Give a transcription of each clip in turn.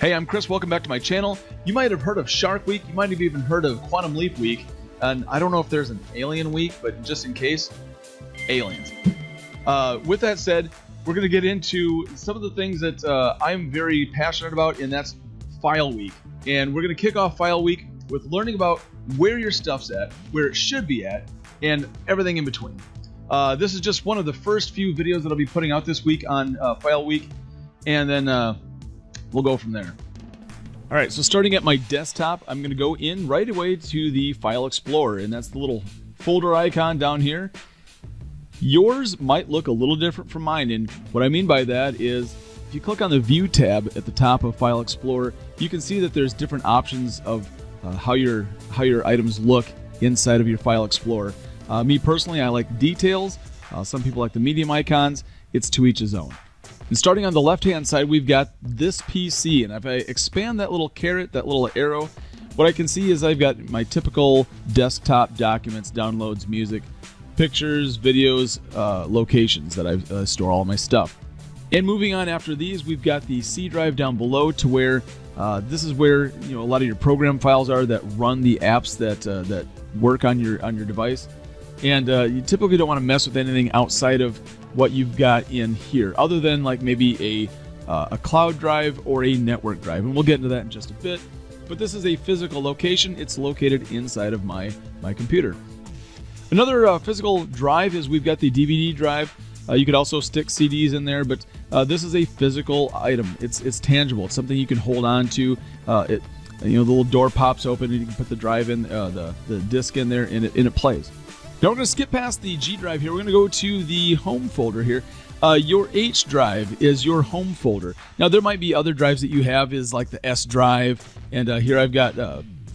Hey, I'm Chris. Welcome back to my channel. You might have heard of Shark Week. You might have even heard of Quantum Leap Week. And I don't know if there's an Alien Week, but just in case, aliens. With that said, we're going to get into some of the things that I'm very passionate about, and that's File Week. And we're going to kick off File Week with learning about where your stuff's at, where it should be at, and everything in between. This is just one of the first few videos that I'll be putting out this week on File Week, and then we'll go from there. All right, so starting at my desktop, I'm going to go in right away to the File Explorer, and that's the little folder icon down here. Yours might look a little different from mine, and what I mean by that is if you click on the View tab at the top of File Explorer, you can see that there's different options of how your items look inside of your File Explorer. Me personally, I like details. Some people like the medium icons. It's to each his own. And starting on the left-hand side, we've got this PC, and if I expand that little caret, that little arrow, what I can see is I've got my typical desktop documents, downloads, music, pictures, videos, locations that I store all my stuff. And moving on after these, we've got the C drive down below to where this is where a lot of your program files are that run the apps that work on your device. And you typically don't want to mess with anything outside of what you've got in here, other than like maybe a cloud drive or a network drive, and we'll get into that in just a bit. But this is a physical location. It's located inside of my computer. Another physical drive is we've got the DVD drive. You could also stick CDs in there, but this is a physical item. It's tangible. It's something you can hold on to. The little door pops open and you can put the drive in, the disc in there, and it plays. Now we're going to skip past the G drive here. We're going to go to the home folder here. Your H drive is your home folder. Now there might be other drives that you have, is like the S drive, and here I've got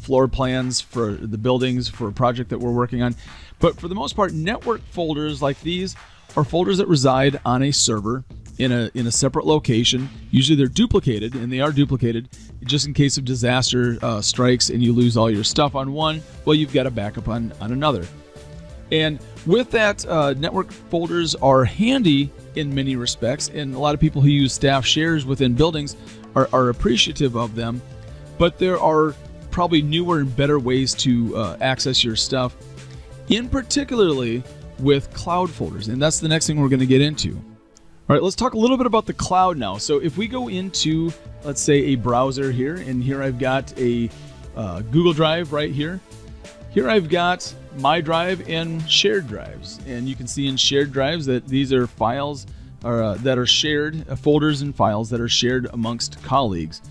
floor plans for the buildings for a project that we're working on. But for the most part, network folders like these are folders that reside on a server in a separate location. Usually they're duplicated, and they are duplicated just in case of disaster strikes and you lose all your stuff on one. Well, you've got a backup on another. And with that, network folders are handy in many respects, and a lot of people who use staff shares within buildings are appreciative of them. But there are probably newer and better ways to access your stuff, in particularly with cloud folders, and that's the next thing we're going to get into. All right, let's talk a little bit about the cloud now. So if we go into, let's say, a browser here, and here I've got a Google Drive right here. Here I've got my drive and shared drives, and you can see in shared drives that these are files that are shared, folders and files that are shared amongst colleagues.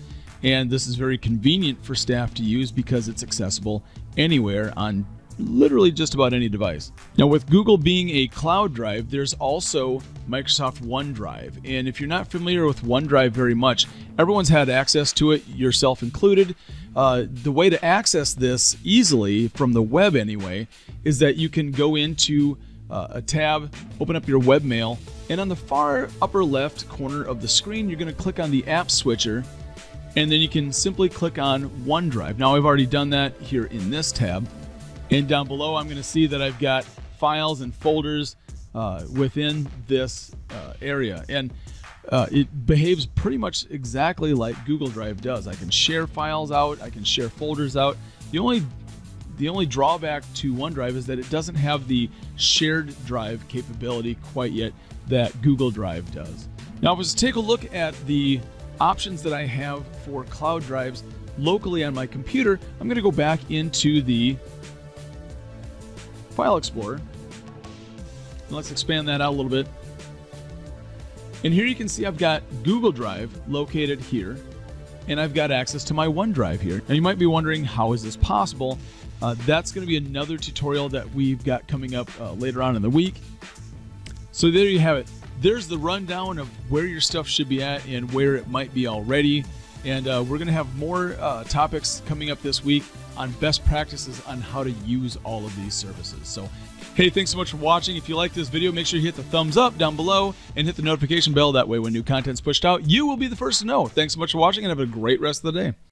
And this is very convenient for staff to use because it's accessible anywhere on literally just about any device. Now, with Google being a cloud drive, there's also Microsoft OneDrive. And if you're not familiar with OneDrive very much, everyone's had access to it, yourself included. The way to access this easily, from the web anyway, is that you can go into a tab, open up your webmail, and on the far upper left corner of the screen, you're going to click on the app switcher, and then you can simply click on OneDrive. Now, I've already done that here in this tab. And down below, I'm going to see that I've got files and folders within this area. And it behaves pretty much exactly like Google Drive does. I can share files out. I can share folders out. The only drawback to OneDrive is that it doesn't have the shared drive capability quite yet that Google Drive does. Now, let's take a look at the options that I have for cloud drives locally on my computer. I'm going to go back into the File Explorer. Let's expand that out a little bit. And here you can see I've got Google Drive located here, and I've got access to my OneDrive here. Now you might be wondering, how is this possible? That's going to be another tutorial that we've got coming up later on in the week. So there you have it. There's the rundown of where your stuff should be at and where it might be already. And we're going to have more topics coming up this week on best practices on how to use all of these services. So, hey, thanks so much for watching. If you like this video, make sure you hit the thumbs up down below and hit the notification bell. That way when new content's pushed out, you will be the first to know. Thanks so much for watching, and have a great rest of the day.